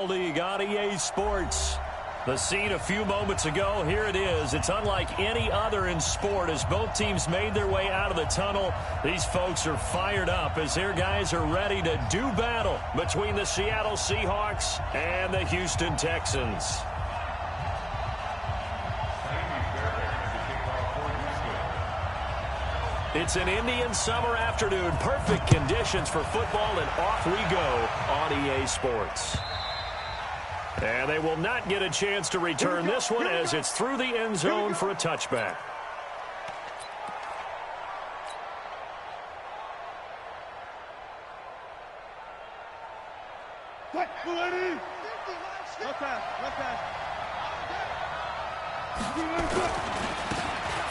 League on EA Sports. The scene a few moments ago, here it is. It's unlike any other in sport as both teams made their way out of the tunnel. These folks are fired up as their guys are ready to do battle between the Seattle Seahawks and the Houston Texans. It's an Indian summer afternoon. Perfect conditions for football, and off we go on EA Sports. And they will not get a chance to return this one as it's through the end zone for a touchback.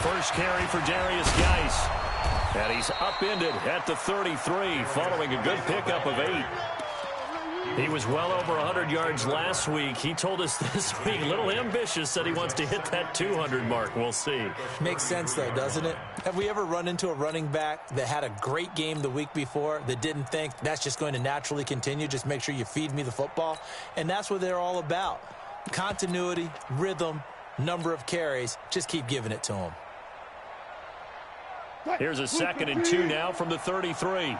First carry for Darius Geis. And he's upended at the 33 following a good pickup of 8. He was well over 100 yards last week. He told us this week, a little ambitious, said he wants to hit that 200 mark. We'll see. Makes sense, though, doesn't it? Have we ever run into a running back that had a great game the week before that didn't think that's just going to naturally continue? Just make sure you feed me the football. And that's what they're all about. Continuity, rhythm, number of carries. Just keep giving it to them. Here's a 2nd and 2 now from the 33.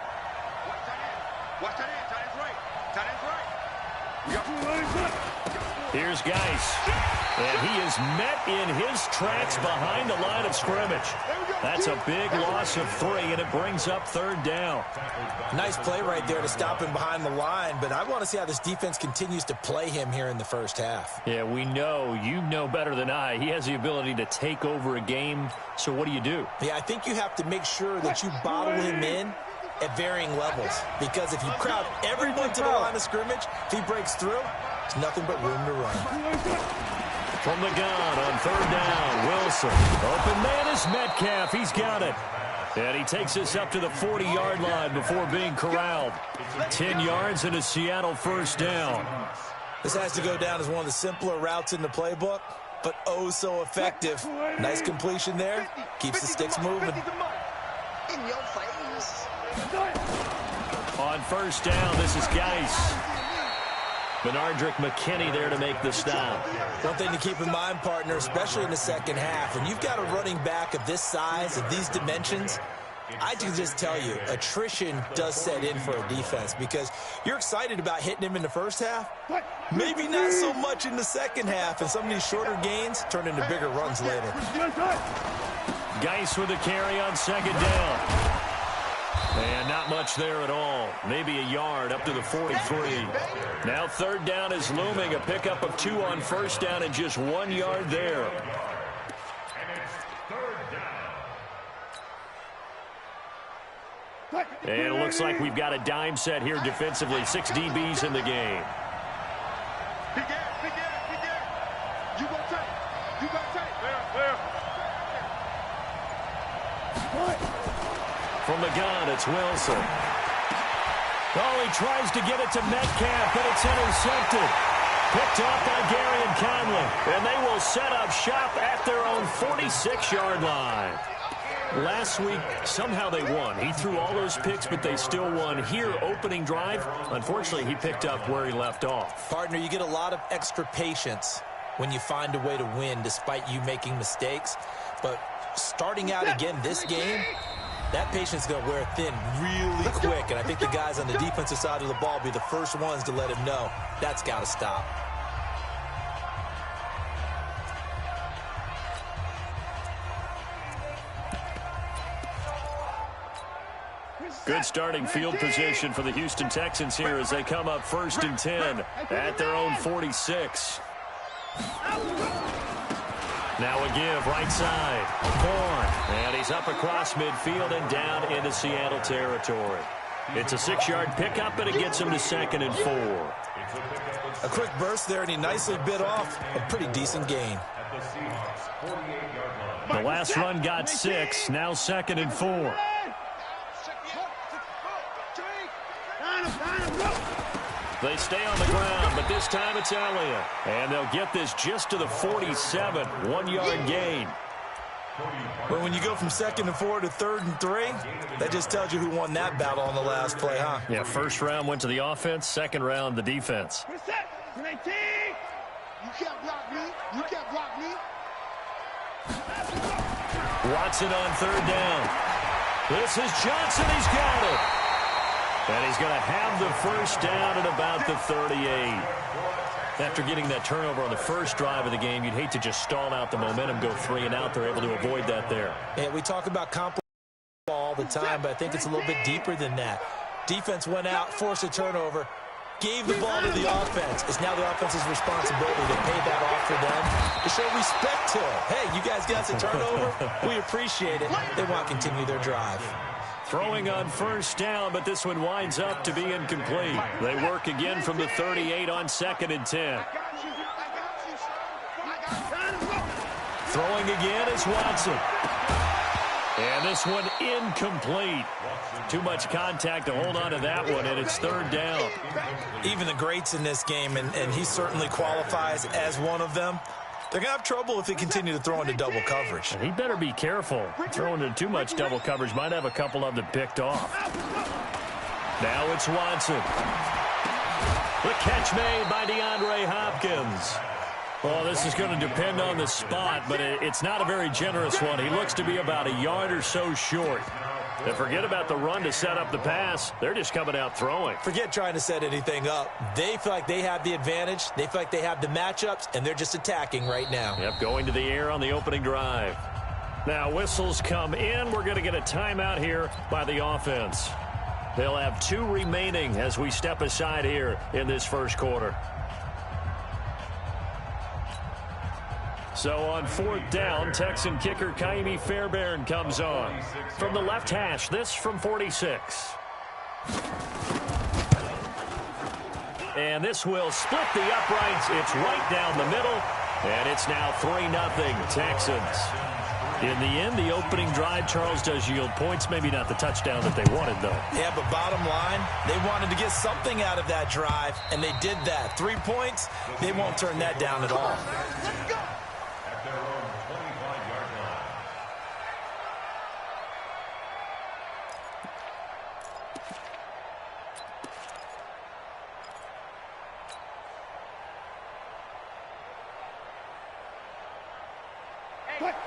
Here's Geis. And he is met in his tracks behind the line of scrimmage. That's a big loss of 3, and it brings up 3rd down. Nice play right there to stop him behind the line, but I want to see how this defense continues to play him here in the first half. Yeah, we know. You know better than I. He has the ability to take over a game, so what do you do? Yeah, I think you have to make sure that you bottle him in at varying levels, because if you crowd everyone to the line of scrimmage, if he breaks through, there's nothing but room to run. From the gun on 3rd down, Wilson. Open man is Metcalf. He's got it. And he takes us up to the 40-yard line before being corralled. 10 yards and a Seattle first down. This has to go down as one of the simpler routes in the playbook, but oh so effective. Nice completion there. Keeps the sticks moving. In your face. On 1st down, this is Geis. Benardrick McKinney there to make the stop. One thing to keep in mind, partner, especially in the second half, when you've got a running back of this size, of these dimensions, I can just tell you, attrition does set in for a defense because you're excited about hitting him in the first half. Maybe not so much in the second half, and some of these shorter gains turn into bigger runs later. Geis with a carry on 2nd down. And not much there at all. Maybe a yard up to the 43. Now 3rd down is looming. A pickup of 2 on 1st down and just 1 yard there. And it looks like we've got a dime set here defensively. 6 DBs in the game. From the gun, it's Wilson. Oh, he tries to get it to Metcalf, but it's intercepted. Picked off by Gary and Conley. And they will set up shop at their own 46-yard line. Last week, somehow they won. He threw all those picks, but they still won. Here, opening drive, unfortunately, he picked up where he left off. Partner, you get a lot of extra patience when you find a way to win despite you making mistakes. But starting out again this game, that patience is going to wear thin really quick, and I think the guys on the defensive side of the ball will be the first ones to let him know that's got to stop. Good starting field position for the Houston Texans here as they come up 1st and 10 at their own 46. Now a give, right side. Bourne. And he's up across midfield and down into Seattle territory. It's a 6-yard pickup, and it gets him to 2nd and 4. A quick burst there, and he nicely bit off a pretty decent gain. The last run got 6, now 2nd and 4. They stay on the ground, but this time it's Elliott. And they'll get this just to the 47, 1-yard gain. Well, when you go from 2nd and 4 to 3rd and 3, that just tells you who won that battle on the last play, huh? Yeah, first round went to the offense, second round the defense. You can't block me. You can't block me. Watson on third down. This is Johnson. He's got it. And he's going to have the first down at about the 38. After getting that turnover on the first drive of the game, you'd hate to just stall out the momentum, go 3 and out. They're able to avoid that there. Yeah, we talk about complementary all the time, but I think it's a little bit deeper than that. Defense went out, forced a turnover, gave the ball to the offense. It's now the offense's responsibility to pay that off for them, to show respect to it. Hey, you guys got a turnover? We appreciate it. They want to continue their drive. Throwing on first down, but this one winds up to be incomplete. They work again from the 38 on 2nd and 10. Throwing again is Watson. And this one incomplete. Too much contact to hold on to that one, and it's 3rd down. Even the greats in this game, and he certainly qualifies as one of them, they're going to have trouble if they continue to throw into double coverage. He better be careful. Throwing into too much double coverage might have a couple of them picked off. Now it's Watson. The catch made by DeAndre Hopkins. Well, this is going to depend on the spot, but it's not a very generous one. He looks to be about a yard or so short. And forget about the run to set up the pass. They're just coming out throwing. Forget trying to set anything up. They feel like they have the advantage. They feel like they have the matchups, and they're just attacking right now. Yep, going to the air on the opening drive. Now whistles come in. We're going to get a timeout here by the offense. They'll have 2 remaining as we step aside here in this first quarter. So on 4th down, Texan kicker Kaimi Fairbairn comes on. From the left hash, this from 46. And this will split the uprights. It's right down the middle. And it's now 3-0 Texans. In the end, the opening drive, Charles, does yield points. Maybe not the touchdown that they wanted, though. Yeah, but bottom line, they wanted to get something out of that drive, and they did that. 3 points, they won't turn that down at all. Let's go.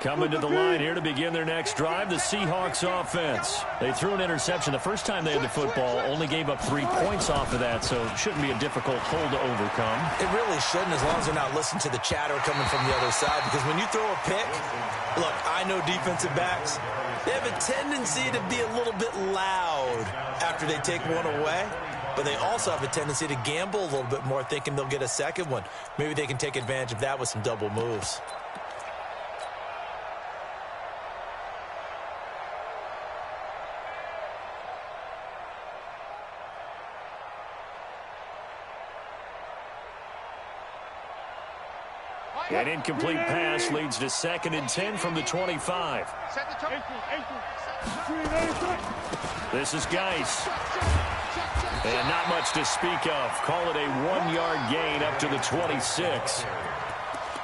Coming to the line here to begin their next drive, the Seahawks offense. They threw an interception the first time they had the football, only gave up 3 points off of that, so it shouldn't be a difficult hole to overcome. It really shouldn't, as long as they're not listening to the chatter coming from the other side, because when you throw a pick, look, I know defensive backs, they have a tendency to be a little bit loud after they take one away, but they also have a tendency to gamble a little bit more, thinking they'll get a second one. Maybe they can take advantage of that with some double moves. An incomplete pass leads to 2nd and 10 from the 25. This is Geis. And not much to speak of. Call it a 1-yard gain up to the 26.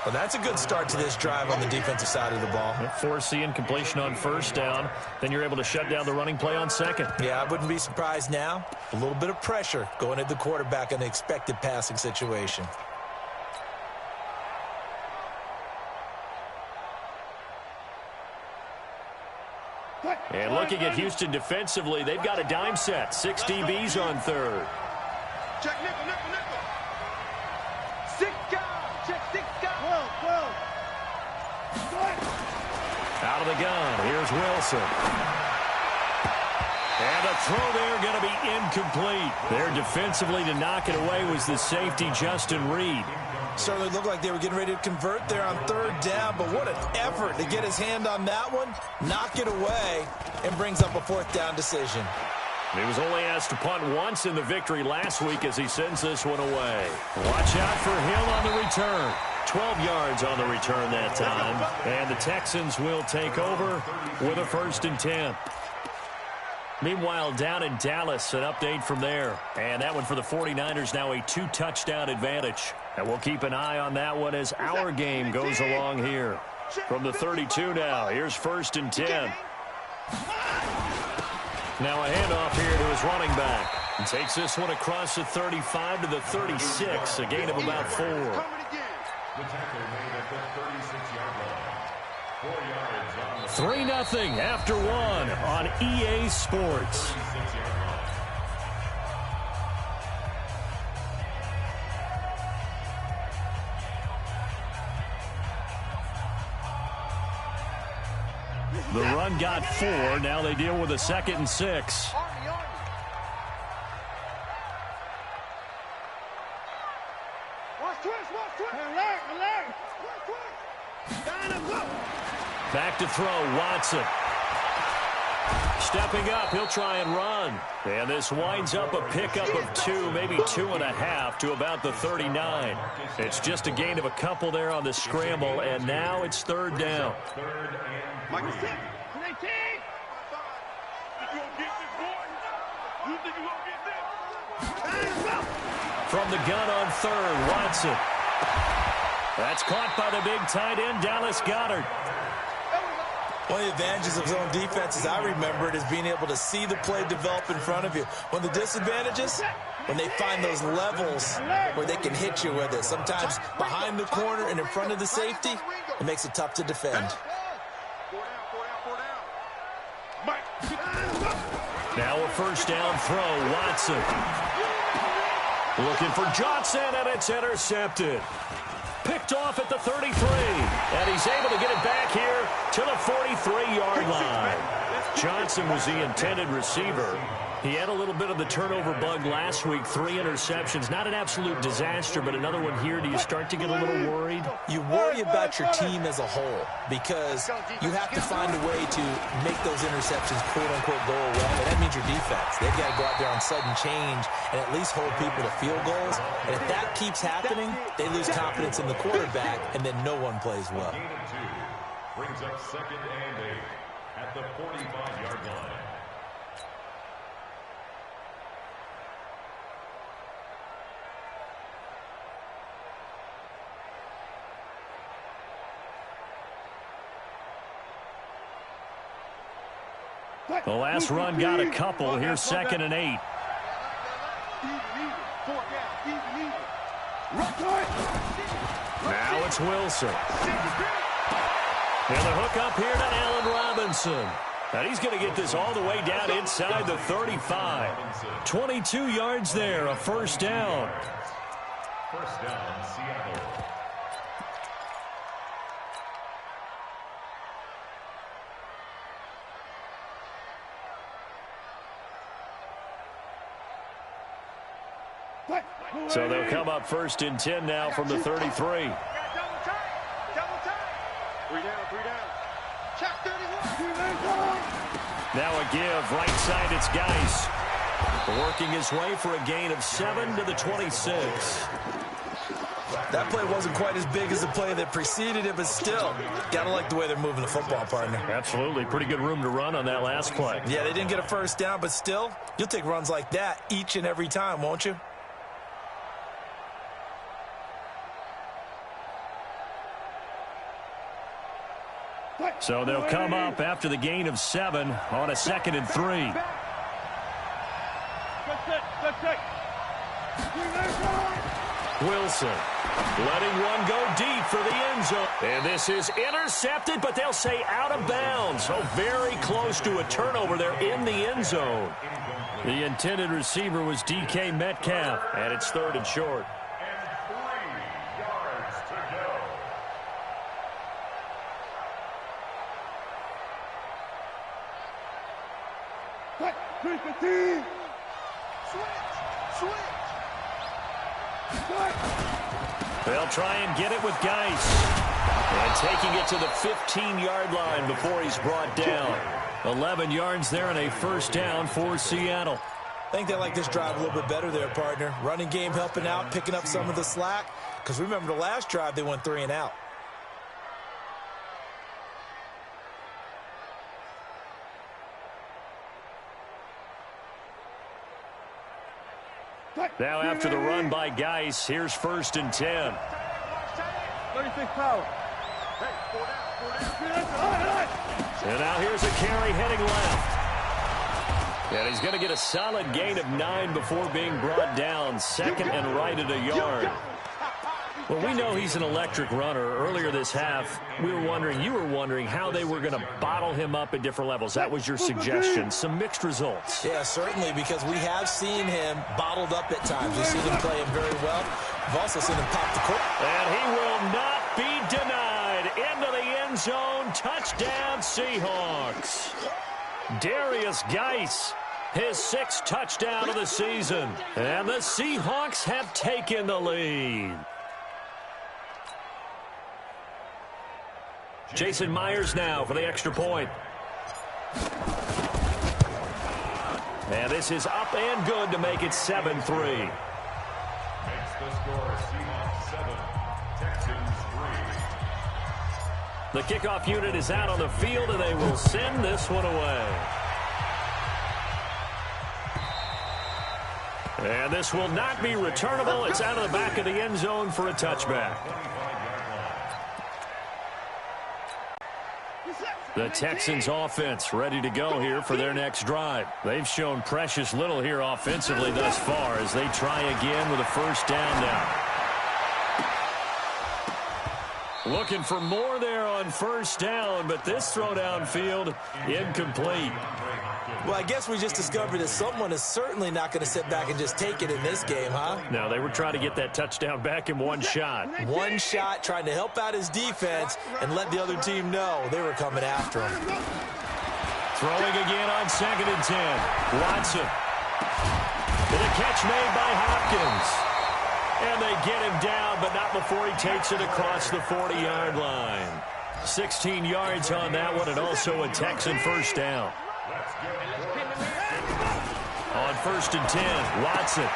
Well, that's a good start to this drive on the defensive side of the ball. Force the incompletion on first down. Then you're able to shut down the running play on second. Yeah, I wouldn't be surprised now. A little bit of pressure going at the quarterback in an expected passing situation. And looking at Houston defensively, they've got a dime set. 6 DBs on third. Check nickel, nickel, nickel. Sicka. Check sicka. Well. Out of the gun, here's Wilson. And a throw there going to be incomplete. There defensively to knock it away was the safety, Justin Reed. Certainly looked like they were getting ready to convert there on third down, but what an effort to get his hand on that one, knock it away, and brings up a 4th down decision. He was only asked to punt once in the victory last week as he sends this one away. Watch out for him on the return. 12 yards on the return that time. And the Texans will take over with a 1st and 10. Meanwhile, down in Dallas, an update from there. And that one for the 49ers, now a 2-touchdown advantage. And we'll keep an eye on that one as our game goes along here. From the 32 now, here's 1st and 10. Now a handoff here to his running back. And takes this one across the 35 to the 36, a gain of about 4. Coming again. The tackle made at the 36-yard line. 4 yards on 3-0 after 1 on EA Sports. The run got 4. Now they deal with a 2nd and 6. Back to throw, Watson. Stepping up, he'll try and run. And this winds up a pickup of 2, maybe 2.5 to about the 39. It's just a gain of a couple there on the scramble, and now it's 3rd down. From the gun on 3rd, Watson. That's caught by the big tight end, Dallas Goedert. One of the advantages of zone defense, as I remember it, is being able to see the play develop in front of you. One of the disadvantages, when they find those levels where they can hit you with it. Sometimes behind the corner and in front of the safety, it makes it tough to defend. Now a 1st down throw, Watson. Looking for Johnson, and it's intercepted. Picked off at the 33, and he's able to get it back here to the 43-yard line. Johnson was the intended receiver. He had a little bit of the turnover bug last week, 3 interceptions. Not an absolute disaster, but another one here. Do you start to get a little worried? You worry about your team as a whole because you have to find a way to make those interceptions, quote-unquote, go away. And that means your defense. They've got to go out there on sudden change and at least hold people to field goals. And if that keeps happening, they lose confidence in the quarterback, and then no one plays well. gain of 2. Brings up 2nd and 8 at the 45-yard line. The last run got a couple. Here's 2nd and 8. Now it's Wilson. And the hook up here to Allen Robinson. And he's going to get this all the way down inside the 35. 22 yards there, a 1st down. 1st down, Seattle. So they'll come up 1st and 10 now from the 33. Double time. 3 down. Check 31. Now a give, right side, it's Geis. Working his way for a gain of 7 to the 26. That play wasn't quite as big as the play that preceded it, but still, gotta like the way they're moving the football, partner. Absolutely. Pretty good room to run on that last play. Yeah, they didn't get a 1st down, but still, you'll take runs like that each and every time, won't you? So they'll come up after the gain of 7 on a 2nd and 3. Wilson letting one go deep for the end zone. And this is intercepted, but they'll say out of bounds. So very close to a turnover there in the end zone. The intended receiver was DK Metcalf, and it's 3rd and short. And 3 yards to go. They'll try and get it with Geis. And taking it to the 15-yard line before he's brought down. 11 yards there and a 1st down for Seattle. I think they like this drive a little bit better there, partner. Running game helping out, picking up some of the slack. Because remember the last drive, they went 3 and out. Now after the run by Geis, here's 1st and 10. 36 power. And now here's a carry heading left. And he's going to get a solid gain of 9 before being brought down. Second and right at a yard. Well, we know he's an electric runner. Earlier this half, you were wondering how they were going to bottle him up at different levels. That was your suggestion. Some mixed results. Yeah, certainly, because we have seen him bottled up at times. We've seen him playing very well. We've also seen him pop the court. And he will not be denied. Into the end zone. Touchdown, Seahawks. Darius Geis, his 6th touchdown of the season. And the Seahawks have taken the lead. Jason Myers now for the extra point. And this is up and good to make it 7-3. Makes the score Seahawks 7, Texans 3. The kickoff unit is out on the field, and they will send this one away. And this will not be returnable. It's out of the back of the end zone for a touchback. The Texans offense ready to go here for their next drive. They've shown precious little here offensively thus far as they try again with a first down now. Looking for more there on first down, but this throw downfield incomplete. Well, I guess we just discovered that someone is certainly not going to sit back and just take it in this game, huh? No, they were trying to get that touchdown back in one shot. One shot, trying to help out his defense and let the other team know they were coming after him. Throwing again on 2nd and 10. Watson. And a catch made by Hopkins. And they get him down, but not before he takes it across the 40-yard line. 16 yards on that one, and also a Texan first down. On 1st and 10, Watson.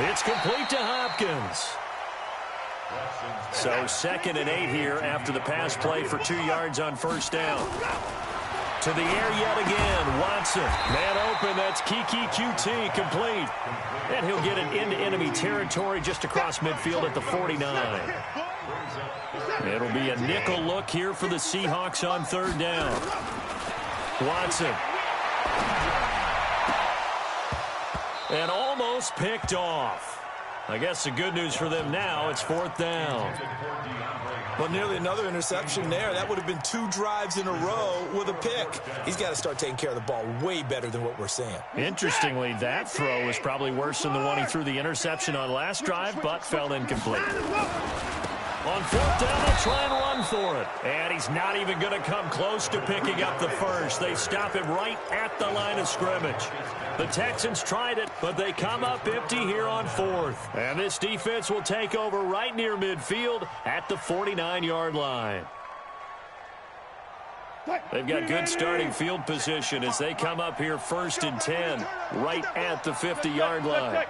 It's complete to Hopkins. So 2nd and 8 here after the pass play for 2 yards on first down. To the air yet again, Watson. Man open, that's Kiki QT, complete. And he'll get it into enemy territory just across midfield at the 49. It'll be a nickel look here for the Seahawks on 3rd down. Watson. And almost picked off. I guess the good news for them now, it's 4th down. Well, nearly another interception there. That would have been 2 drives in a row with a pick. He's got to start taking care of the ball way better than what we're seeing. Interestingly, that throw is probably worse than the one he threw the interception on last drive, but fell incomplete. On 4th down, they'll try and run for it. And he's not even going to come close to picking up the first. They stop him right at the line of scrimmage. The Texans tried it, but they come up empty here on 4th. And this defense will take over right near midfield at the 49-yard line. They've got good starting field position as they come up here 1st and 10, right at the 50-yard line.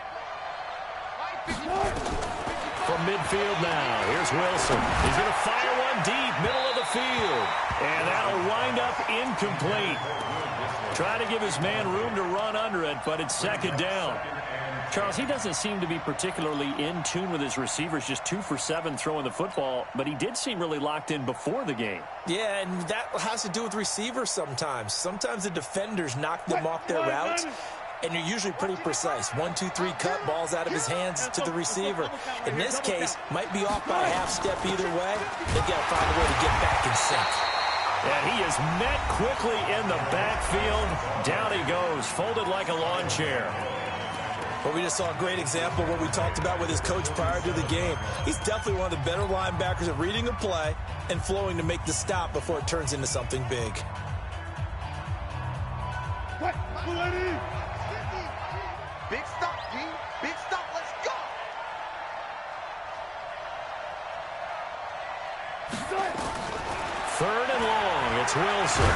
From midfield now, here's Wilson. He's going to fire one deep, middle of the field. And that'll wind up incomplete. Trying to give his man room to run under it, but it's 2nd down. Charles, he doesn't seem to be particularly in tune with his receivers, just 2 for 7 throwing the football, but he did seem really locked in before the game. Yeah, and that has to do with receivers sometimes. Sometimes the defenders knock them off their routes, and you're usually pretty precise. 1, 2, 3 cut, balls out of his hands to the receiver. In this case, might be off by a half step either way. They've got to find a way to get back in sync. And he is met quickly in the backfield. Down he goes, folded like a lawn chair. Well, we just saw a great example of what we talked about with his coach prior to the game. He's definitely one of the better linebackers at reading a play and flowing to make the stop before it turns into something big. Big stop, G. Big stop. Let's go. Third and long. It's Wilson.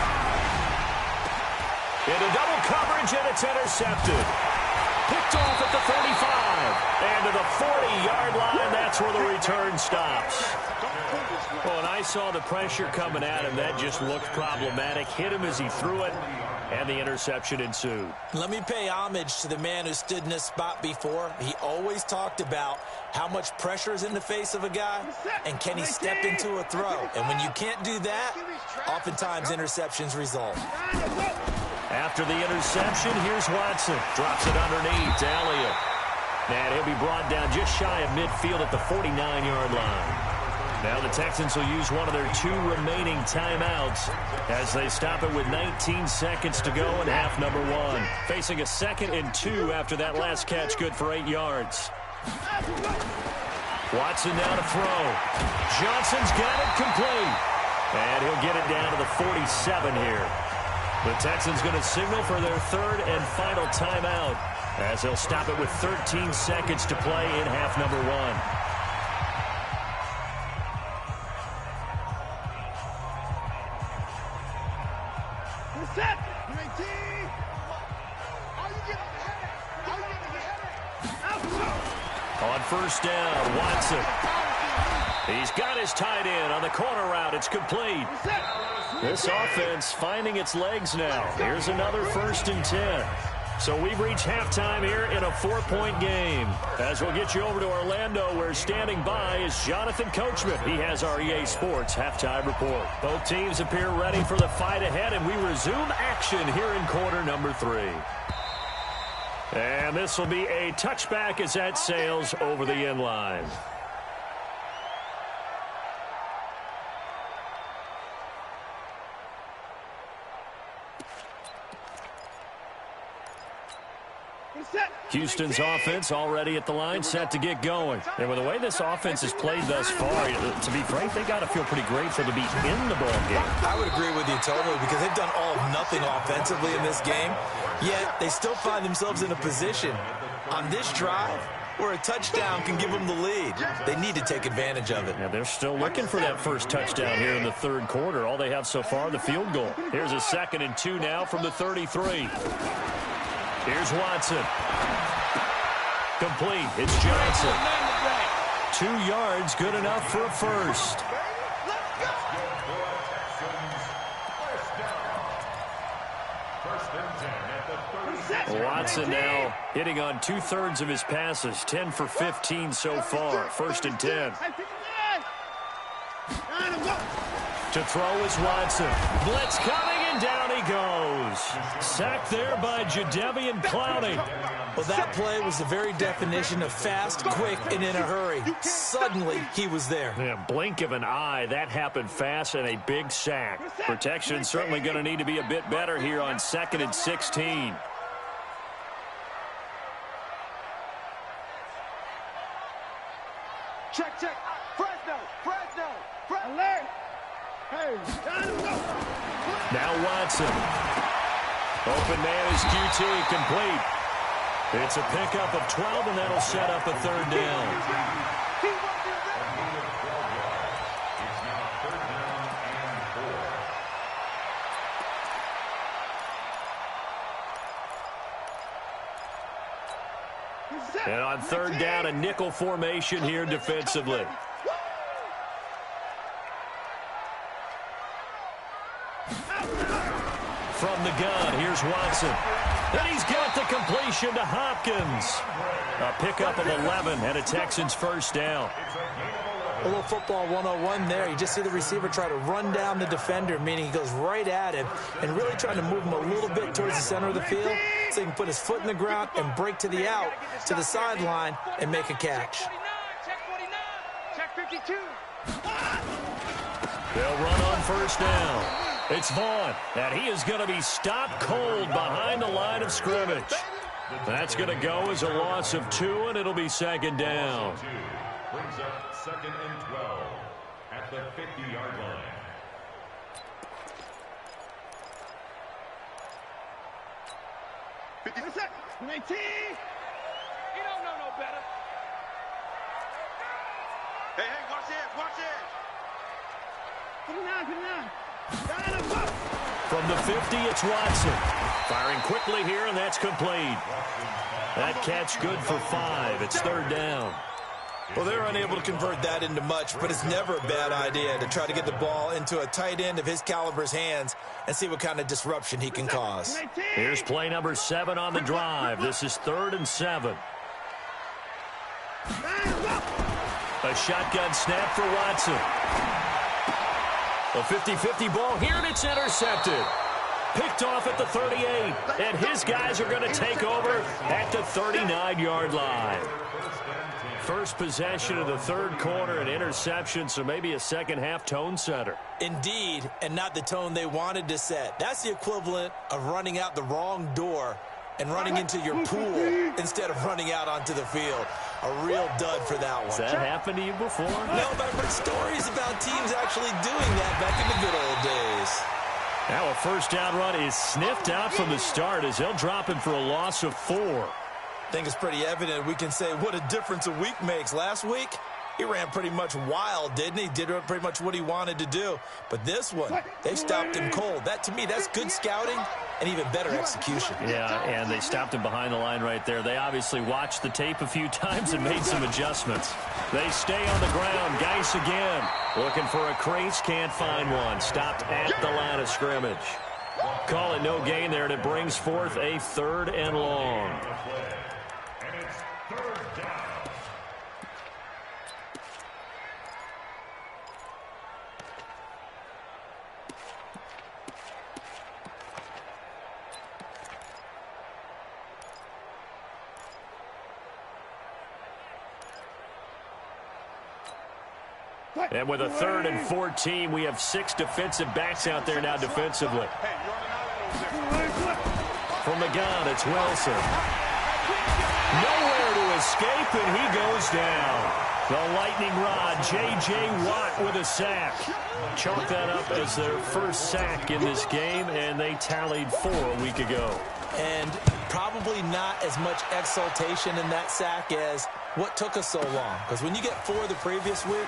Into double coverage, and it's intercepted. Picked off at the 35. And to the 40-yard line, that's where the return stops. Well, and I saw the pressure coming at him. That just looked problematic. Hit him as he threw it, and the interception ensued. Let me pay homage to the man who stood in this spot before. He always talked about how much pressure is in the face of a guy, and can he step into a throw. And when you can't do that, oftentimes interceptions result. After the interception, here's Watson. Drops it underneath to Elliott. And he'll be brought down just shy of midfield at the 49-yard line. Now the Texans will use one of their 2 remaining timeouts as they stop it with 19 seconds to go in half number 1. Facing a 2nd and 2 after that last catch, good for 8 yards. Watson now to throw. Johnson's got it complete. And he'll get it down to the 47 here. The Texans going to signal for their 3rd and final timeout as they'll stop it with 13 seconds to play in half number 1. On first down, Watson. He's got his tight end on the corner route. It's complete. This offense finding its legs now. Here's another 1st and 10. So we've reached halftime here in a 4-point game. As we'll get you over to Orlando, where standing by is Jonathan Coachman. He has our EA Sports halftime report. Both teams appear ready for the fight ahead, and we resume action here in quarter number 3. And this will be a touchback as that sails over the end line. Houston's offense already at the line, set to get going. And with the way this offense has played thus far, to be frank, they got to feel pretty grateful to be in the ball game. I would agree with you totally, because they've done all of nothing offensively in this game, yet they still find themselves in a position on this drive where a touchdown can give them the lead. They need to take advantage of it. Now they're still looking for that first touchdown here in the 3rd quarter. All they have so far, the field goal. Here's a 2nd and 2 now from the 33. Here's Watson. Complete. It's Johnson. 2 yards, good enough for a first. Watson now hitting on 2/3 of his passes. 10 for 15 so far. 1st and 10. To throw is Watson. Blitz coming, and down he goes. Sacked there by Jadeveon Clowney. Well, that play was the very definition of fast, quick, and in a hurry. Suddenly, he was there. Yeah, blink of an eye. That happened fast, and a big sack. Protection certainly going to need to be a bit better here on 2nd and 16. Check, check. Fresno, Fresno, Fresno. Alert. Hey, now Watson. Open man is QT, complete. It's a pickup of 12, and that'll set up a 3rd down. And on 3rd down, a nickel formation here defensively. From the gun, here's Watson. And he's got the completion to Hopkins. A pickup of 11 and a Texans 1st down. A little football 101 there. You just see the receiver try to run down the defender, meaning he goes right at him and really trying to move him a little bit towards the center of the field so he can put his foot in the ground and break to the out, to the sideline, and make a catch. Check 49. Check 52. They'll run on 1st down. It's Vaughn, and he is going to be stopped cold behind the line of scrimmage. That's going to go as a loss of 2, and it'll be 2nd down. Brings up 2nd and 12 at the 50-yard line. You don't know no better. Hey, watch this, watch this. Put it down. From the 50, it's Watson. Firing quickly here, and that's complete. That catch good for 5. It's 3rd down. Well, they're unable to convert that into much, but it's never a bad idea to try to get the ball into a tight end of his caliber's hands and see what kind of disruption he can cause. Here's play number 7 on the drive. This is 3rd and 7. A shotgun snap for Watson. A 50-50 ball here, and it's intercepted. picked off at the 38. And his guys are going to take over at the 39-yard line. First possession of the third quarter, an interception, so maybe a second-half tone setter. Indeed, and not the tone they wanted to set. That's the equivalent of running out the wrong door and running into your pool instead of running out onto the field. A real dud for that one. Has that happened to you before? No, but I've heard stories about teams actually doing that back in the good old days. Now a first down run is sniffed out from the start as they'll drop him for a loss of 4. I think it's pretty evident we can say what a difference a week makes. Last week, he ran pretty much wild, didn't he? Did pretty much what he wanted to do. But this one, they stopped him cold. That, to me, that's good scouting and even better execution. Yeah, and they stopped him behind the line right there. They obviously watched the tape a few times and made some adjustments. They stay on the ground. Geis again. Looking for a crease, can't find one. Stopped at the line of scrimmage. Call it no gain there, and it brings forth a 3rd and long. And it's 3rd down. And with a 3rd and 14, we have 6 defensive backs out there now defensively. From the gun, it's Wilson. Nowhere to escape, and he goes down. The lightning rod, J.J. Watt with a sack. Chalk that up as their first sack in this game, and they tallied 4 a week ago. And probably not as much exultation in that sack as what took us so long. Because when you get 4 the previous week,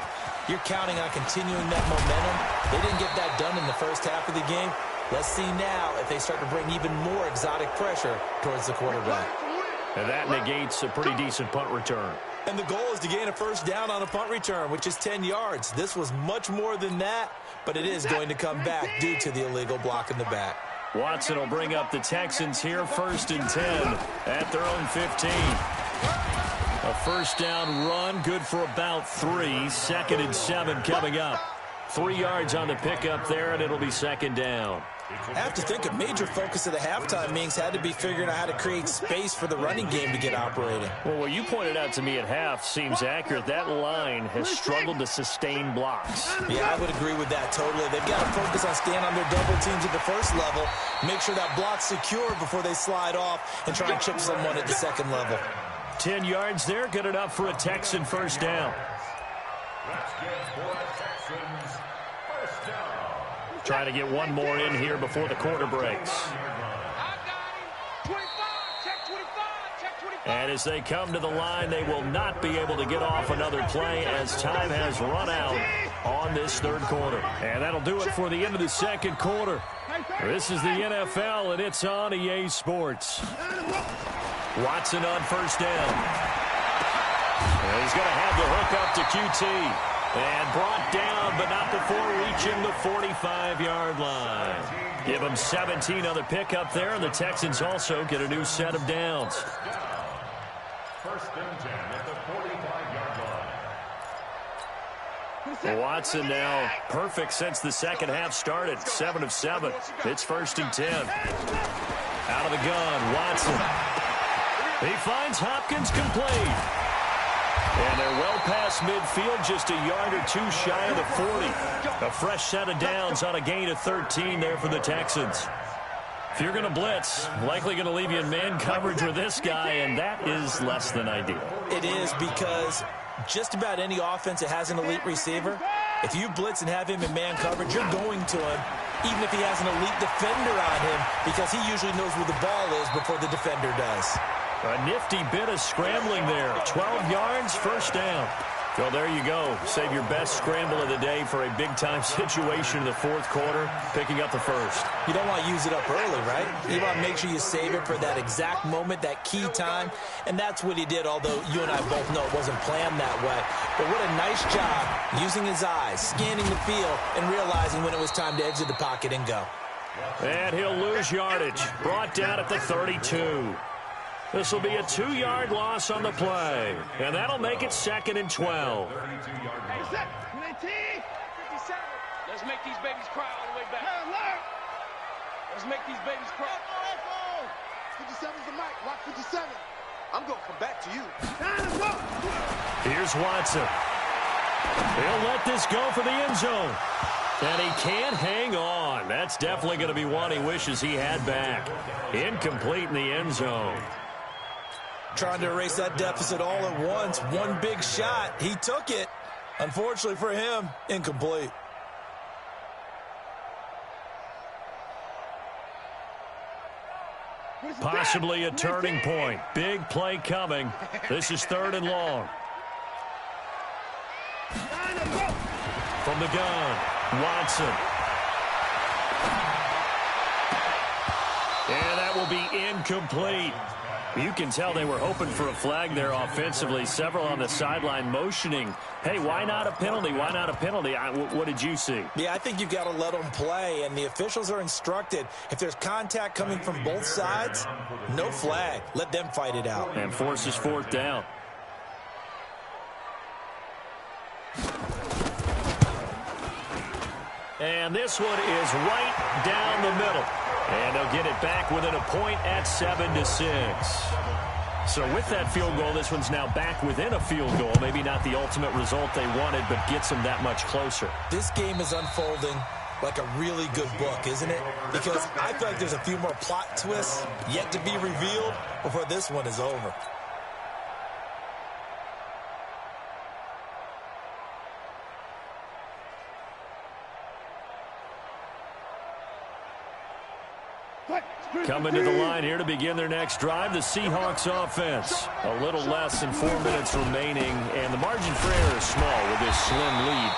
you're counting on continuing that momentum. They didn't get that done in the first half of the game. Let's see now if they start to bring even more exotic pressure towards the quarterback. And that negates a pretty decent punt return. And the goal is to gain a first down on a punt return, which is 10 yards. This was much more than that, but it is going to come back due to the illegal block in the back. Watson will bring up the Texans here, 1st and 10 at their own 15. A first down run, good for about 3. 2nd and 7 coming up. 3 yards on the pickup there, and it'll be 2nd down. I have to think a major focus of the halftime meetings had to be figuring out how to create space for the running game to get operating. Well, what you pointed out to me at half seems accurate. That line has struggled to sustain blocks. Yeah, I would agree with that totally. They've got to focus on staying on their double teams at the first level, make sure that block's secure before they slide off and try and chip someone at the second level. 10 yards there, good enough for a Texan first down. That's good for a Texans first down. Trying to get one more in here before the quarter breaks. And as they come to the line, they will not be able to get off another play as time has run out on this 3rd quarter. And that'll do it for the end of the 2nd quarter. This is the NFL, and it's on EA Sports. Watson on first down. And he's going to have the hook up to QT. And brought down, but not before reaching the 45-yard line. Give them 17 on the pickup there, and the Texans also get a new set of downs. 1st and 10 at the 45-yard line. Watson now perfect since the second half started. 7 of 7. It's 1st and 10. Out of the gun, Watson. He finds Hopkins complete. And they're well past midfield, just a yard or 2 shy of the 40. A fresh set of downs on a gain of 13 there for the Texans. If you're going to blitz, likely going to leave you in man coverage with this guy, and that is less than ideal. It is, because just about any offense that has an elite receiver, if you blitz and have him in man coverage, you're going to him, even if he has an elite defender on him, because he usually knows where the ball is before the defender does. A nifty bit of scrambling there. 12 yards, first down. So there you go. Save your best scramble of the day for a big-time situation in the 4th quarter, picking up the 1st. You don't want to use it up early, right? You want to make sure you save it for that exact moment, that key time, and that's what he did, although you and I both know it wasn't planned that way. But what a nice job using his eyes, scanning the field, and realizing when it was time to exit the pocket and go. And he'll lose yardage. Brought down at the 32. This will be a 2-yard loss on the play, and that'll make it 2nd and 12. Let's make these babies cry all the way back. Let's make these babies cry. 57's the mic. Watch 57. I'm going to come back to you. Here's Watson. He'll let this go for the end zone. And he can't hang on. That's definitely going to be one he wishes he had back. Incomplete in the end zone. Trying to erase that deficit all at once. One big shot. He took it. Unfortunately for him, incomplete. Possibly a turning point. Big play coming. This is 3rd and long. From the gun, Watson. And that will be incomplete. You can tell they were hoping for a flag there offensively. Several on the sideline motioning. Hey, why not a penalty? Why not a penalty? What did you see? Yeah, I think you've got to let them play, and the officials are instructed. If there's contact coming from both sides, no flag. Let them fight it out. And forces 4th down. And this one is right down the middle. And they'll get it back within a point at 7-6. So with that field goal, this one's now back within a field goal. Maybe not the ultimate result they wanted, but gets them that much closer. This game is unfolding like a really good book, isn't it? Because I feel like there's a few more plot twists yet to be revealed before this one is over. Coming to the line here to begin their next drive, the Seahawks offense. A little less than 4 minutes remaining, and the margin for error is small with this slim lead.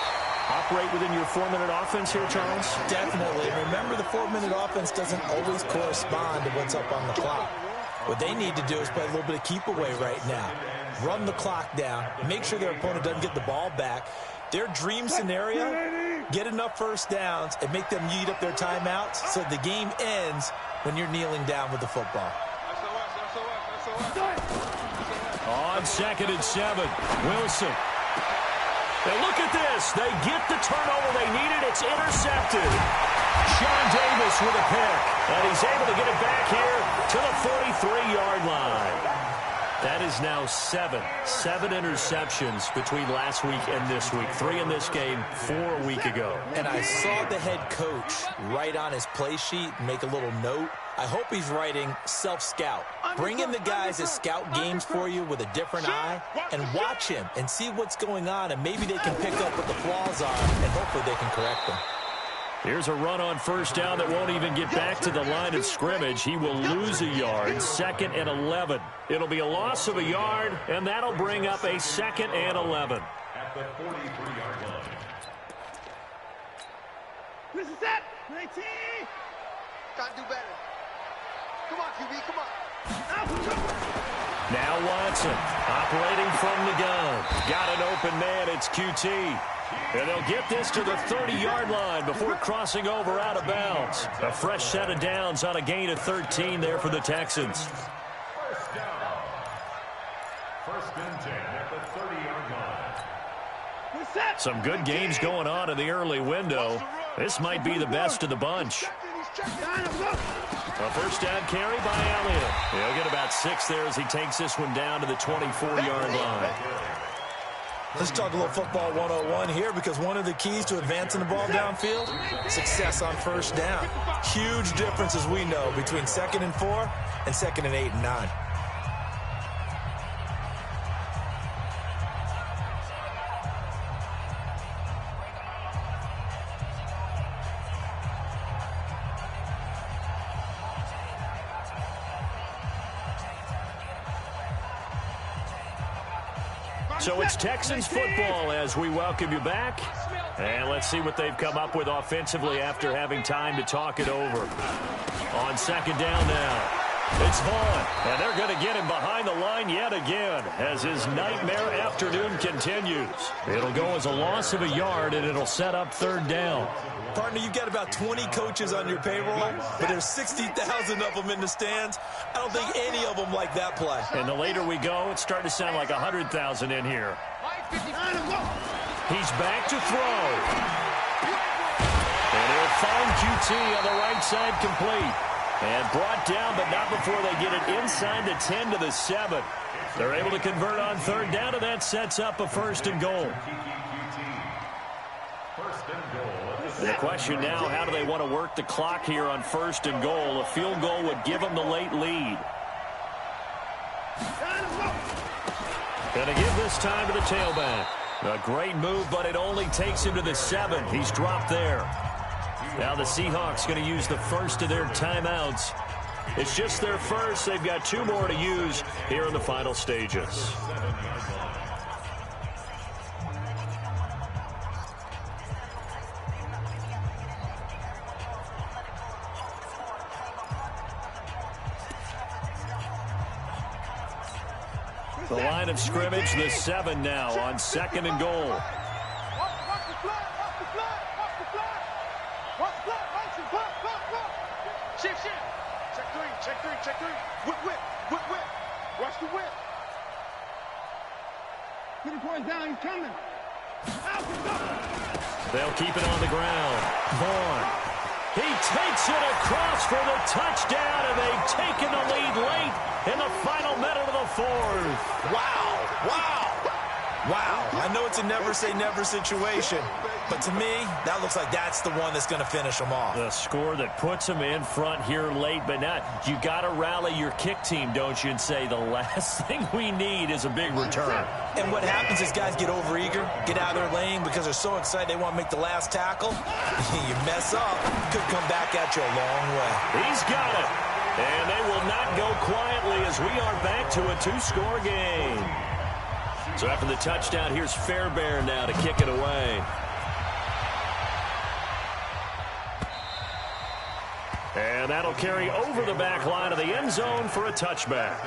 Operate within your 4-minute offense here, Charles? Definitely. Remember, the 4-minute offense doesn't always correspond to what's up on the clock. What they need to do is play a little bit of keep away right now. Run the clock down, make sure their opponent doesn't get the ball back. Their dream scenario, get enough first downs and make them eat up their timeouts so the game ends when you're kneeling down with the football. On 2nd and 7, Wilson. And look at this. They get the turnover they needed. It's intercepted. Sean Davis with a pick. And he's able to get it back here to the 43-yard line. That is now 7 interceptions between last week and this week. 3 in this game, 4 a week ago. And I saw the head coach write on his play sheet and make a little note. I hope he's writing self-scout. Bring in the guys that scout games for you with a different eye and watch him and see what's going on, and maybe they can pick up what the flaws are, and hopefully they can correct them. Here's a run on 1st down that won't even get back to the line of scrimmage. He will lose a yard, 2nd and 11. It'll be a loss of a yard, and that'll bring up a 2nd and 11. At the 43-yard line. This is it. 19. Gotta do better. Come on, QB, come on. Now Watson operating from the gun. Got an open man. It's QT. And they'll get this to the 30-yard line before crossing over out of bounds. A fresh set of downs on a gain of 13 there for the Texans. First down. 1st and 10 at the 30-yard line. Some good games going on in the early window. This might be the best of the bunch. A 1st down carry by Elliott. He'll get about 6 there as he takes this one down to the 24-yard line. Let's talk a little football 101 here, because one of the keys to advancing the ball downfield, success on 1st down. Huge difference, as we know, between 2nd and 4 and 2nd and 8 and 9. So it's Texans football as we welcome you back. And let's see what they've come up with offensively after having time to talk it over. On 2nd down now. It's Vaughn, and they're going to get him behind the line yet again as his nightmare afternoon continues. It'll go as a loss of a yard, and it'll set up 3rd down. Partner, you've got about 20 coaches on your payroll, but there's 60,000 of them in the stands. I don't think any of them like that play. And the later we go, it's starting to sound like 100,000 in here. He's back to throw. And he'll fine QT on the right side complete. And brought down, but not before they get it inside the 10 to the 7. They're able to convert on third down, and that sets up a first and goal. And the question now, how do they want to work the clock here on first and goal? A field goal would give them the late lead. Going to give this time to the tailback. A great move, but it only takes him to the 7. He's dropped there. Now the Seahawks going to use the first of their timeouts. It's just their first. They've got 2 more to use here in the final stages. The line of scrimmage, the 7 now on second and goal. Check three. Whip. Watch the whip. Get the points down. He's coming. They'll keep it on the ground. Vaughn. He takes it across for the touchdown, and they've taken the lead late in the final minute of the 4th. Wow. I know it's a never-say-never situation, but to me, that looks like that's the one that's going to finish them off. The score that puts them in front here late, but not. You got to rally your kick team, don't you, and say the last thing we need is a big return. And what happens is guys get overeager, get out of their lane because they're so excited they want to make the last tackle. You mess up, could come back at you a long way. He's got it. And they will not go quietly as we are back to a 2-score game. So after the touchdown, here's Fairbairn now to kick it away. And that'll carry over the back line of the end zone for a touchback.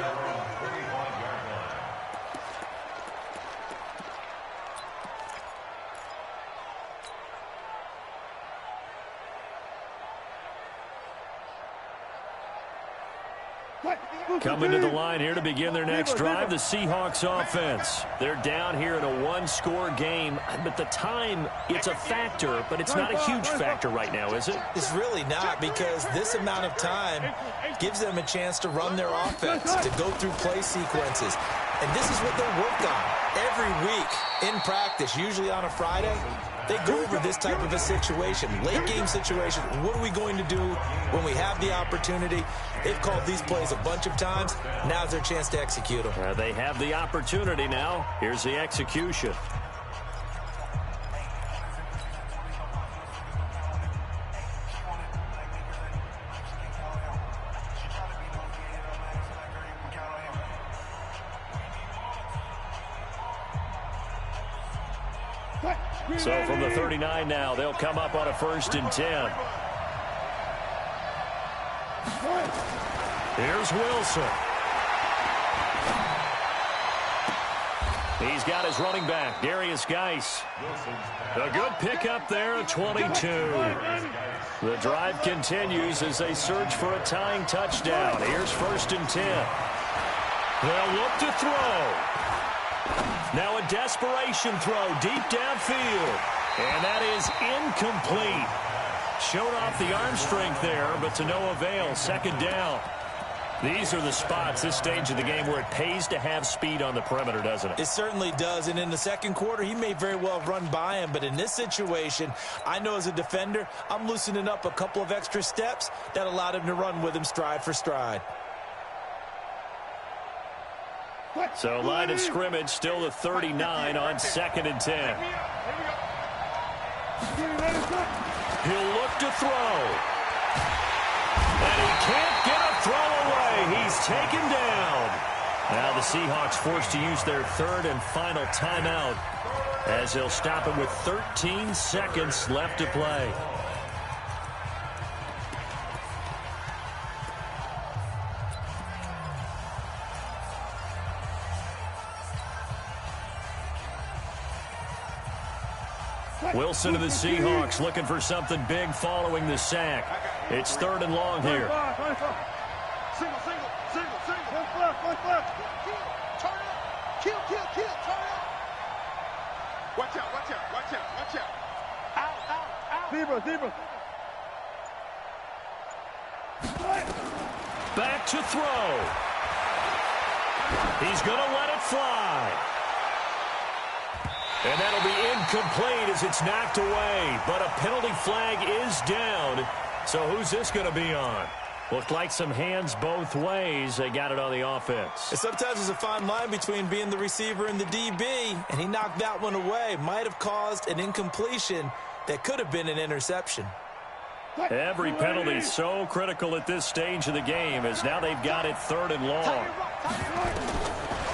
Coming to the line here to begin their next drive, the Seahawks offense. They're down here in a 1-score game, but the time, it's a factor, but it's not a huge factor right now, is it? It's really not, because this amount of time gives them a chance to run their offense, to go through play sequences. And this is what they work on every week in practice, usually on a Friday. They go over this type of a situation, late game situation. What are we going to do when we have the opportunity? They've called these plays a bunch of times. Now's their chance to execute them. They have the opportunity now. Here's the execution. So from the 39 now, they'll come up on a 1st and 10. Here's Wilson. He's got his running back, Darius Geis. A good pickup there at 22. The drive continues as they search for a tying touchdown. Here's 1st and 10. They'll look to throw. Now a desperation throw deep downfield. And that is incomplete. Showed off the arm strength there, but to no avail. 2nd down. These are the spots, this stage of the game, where it pays to have speed on the perimeter, doesn't it? It certainly does. And in the 2nd quarter, he may very well run by him. But in this situation, I know as a defender, I'm loosening up a couple of extra steps that allowed him to run with him stride for stride. So line of scrimmage still the 39 on 2nd and 10. He'll look to throw. And he can't get a throw away. He's taken down. Now the Seahawks forced to use their 3rd and final timeout as they'll stop it with 13 seconds left to play. Wilson of the Seahawks looking for something big following the sack. It's 3rd and long here. Single. Turn up. Kill. Turn up. Watch out. Out. Zebra. back to throw. He's going to let it fly. And that'll be incomplete as it's knocked away. But a penalty flag is down. So who's this going to be on? Looked like some hands both ways. They got it on the offense. And sometimes there's a fine line between being the receiver and the DB, and he knocked that one away. Might have caused an incompletion that could have been an interception. Every penalty is so critical at this stage of the game, as now they've got it 3rd and long.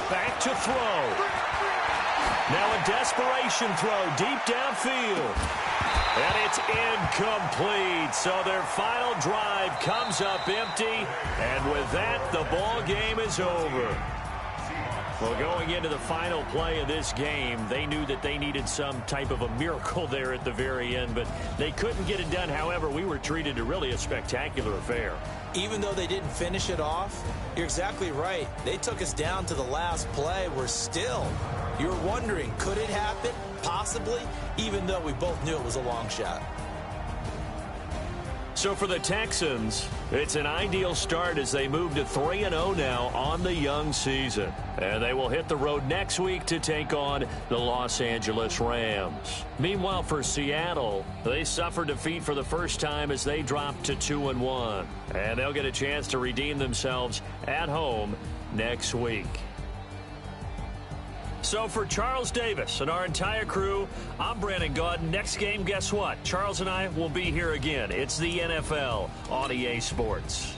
Back to throw. Now a desperation throw deep downfield. And it's incomplete. So their final drive comes up empty. And with that, the ball game is over. Well, going into the final play of this game, they knew that they needed some type of a miracle there at the very end, but they couldn't get it done. However, we were treated to really a spectacular affair. Even though they didn't finish it off, you're exactly right. They took us down to the last play. You're wondering, could it happen? Possibly, even though we both knew it was a long shot. So for the Texans, it's an ideal start as they move to 3-0 now on the young season. And they will hit the road next week to take on the Los Angeles Rams. Meanwhile, for Seattle, they suffered defeat for the first time as they dropped to 2-1. And they'll get a chance to redeem themselves at home next week. So for Charles Davis and our entire crew, I'm Brandon Gaudin. Next game, guess what? Charles and I will be here again. It's the NFL on EA Sports.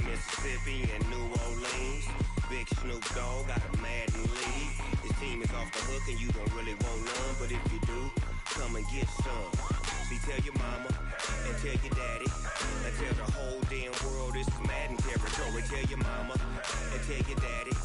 Mississippi and New Orleans. Big Snoop Dogg got a Madden league. His team is off the hook and you don't really want none, but if you do, come and get some. See, tell your mama and tell your daddy and tell the whole damn world this is Madden territory. Tell your mama and tell your daddy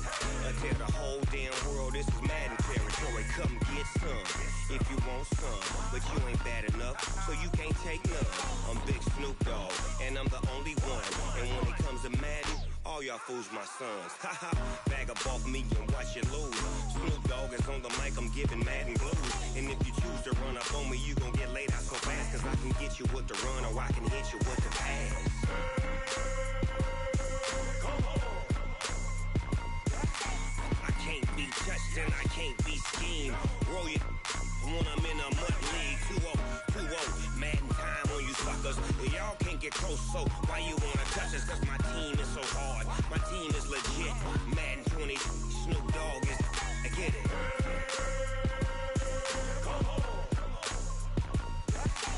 and tell the whole damn world this is Madden territory. Come get some if you want some, but you ain't bad enough, so you can't take none. I'm Big Snoop Dogg, and I'm the only one. And when it comes to Madden, all y'all fools my sons. Haha, bag Bag up off me and watch you lose. Snoop Dogg is on the mic, I'm giving Madden blues. And if you choose to run up on me, you gon' get laid out so fast. Cause I can get you with the run or I can hit you with the pass. I can't be touched and I can't be schemed. Roll you when I'm in a mud league. 2-0, Madden time on you suckers. Y'all can't get close, so why you wanna touch us? Cause my team is so hard, my team is legit. Madden 20, Snoop Dogg is, I get it.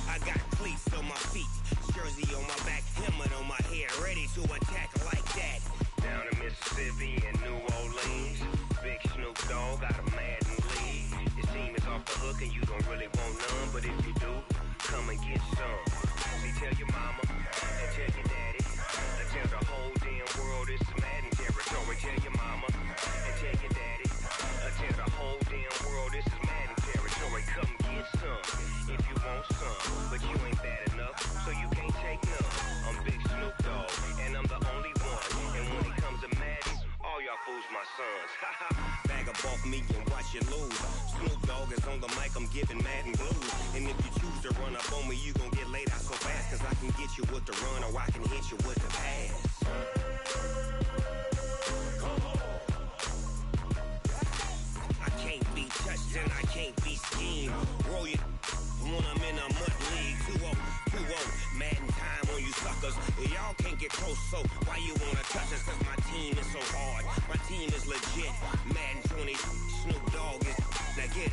I got cleats on my feet, jersey on my back, helmet on my head, ready to attack like that. Down in Mississippi and New Orleans, big Snoop Dogg got a Madden league. Your team is off the hook and you don't really want none, but if you do, come and get some. See, tell your mama and tell your daddy, and tell the whole damn world it's Madden territory. Tell your mama and tell your daddy, and tell the whole damn world this is Madden territory. Come get some if you want some, but you ain't bad enough, so you can't take none. I'm Big Snoop Dogg, and I'm the only one. And when it comes to Madden, all y'all fools my sons. Bag up off me and watch you lose. Snoop Dogg is on the mic, I'm giving Madden blues. And if you choose to run up on me, you gon' get laid out so fast. Cause I can get you with the run or I can hit you with the pass. I can't be touched and I can't be schemed. Roll you when I'm in a mud league. 2-0, Madden time on you suckers. Y'all can't get close, so why you wanna touch us? Cause my team is so hard, my team is legit. Madden 20, Snoop Dogg is, now get it.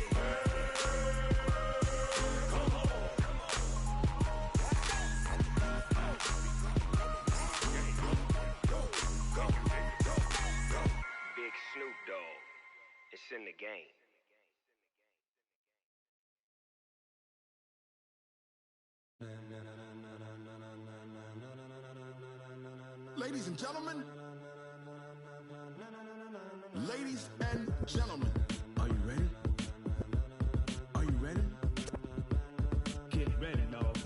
Big Snoop Dogg, it's in the game. Ladies and gentlemen, ladies and gentlemen, are you ready? Are you ready? Get ready, dog.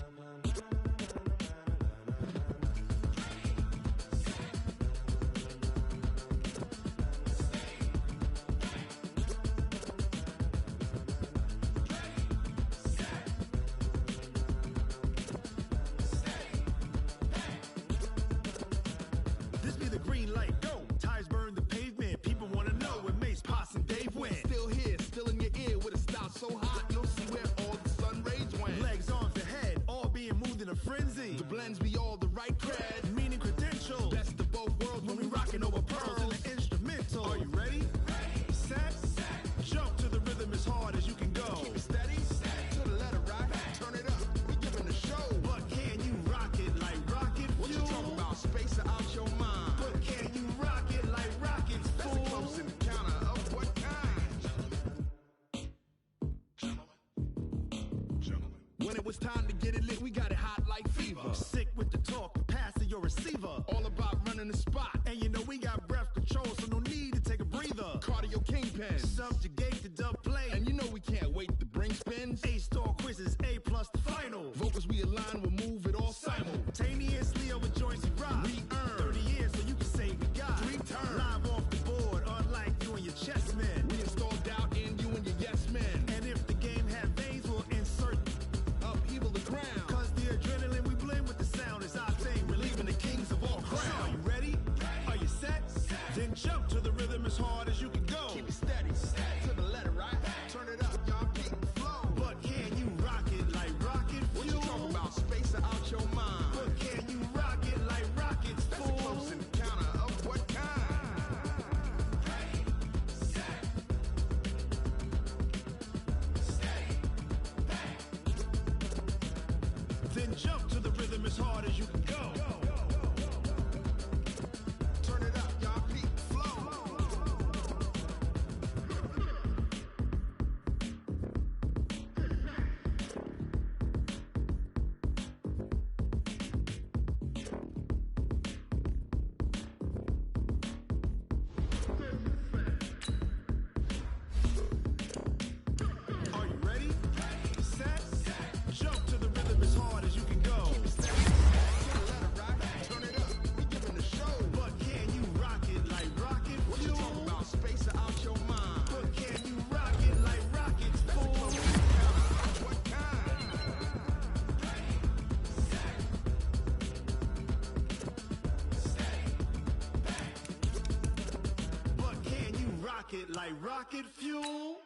This be the green light, go. Tires burn the pavement. People wanna know where Mace, Potts, and Dave went. Still here, still in your ear with a style so hot, you'll see where all the sun rays went. Legs, arms, and head, all being moved in a frenzy. The blends be all the right cred, meaning credentials. Best of both worlds when we rockin' over pearls in the instrumental. Are you ready? Set, jump to the rhythm as hard as you can go. Keep it steady, to the letter right. Turn it up, we giving the show. But can you rock it like rocket fuel? What you talking about? Space or out your mind? But can you rock it like rockets, fool? That's a close encounter of what kind? Gentlemen. When it was time to get it lit, we got it hot like fever. Sick with the talk, passing your receiver. All about running the spot. And you know we got breath control, so no need to take a breather. Cardio kingpin, subjugate the dub play. And you know we can't wait to bring spins. A-star quizzes, A+ the final. Vocals we align, we'll move it all simultaneously over joints we rock. We earn 30 years, so you can say we got 3 turns. Live off the board, unlike you and your chess men. We install doubt in you and your yes men. And if the game had veins, we'll insert upheaval the ground. Cause the adrenaline we blend with the sound is our thing, relieving the kings of all crowns. So are you ready? Are you set? Then jump to the rhythm as hard as you can go. Keep it steady, to the letter right. Turn it up, y'all keep the flow. But can you rock it like rocket fuel? What you talking about? Space or out your mind? But can you rock it like rockets, fool? That's a close encounter of what kind? Then jump to the rhythm as hard as you can go. Turn it up, y'all keep the flow. Are you ready? Set, jump to the rhythm as hard as you can go. rocket like rocket fuel.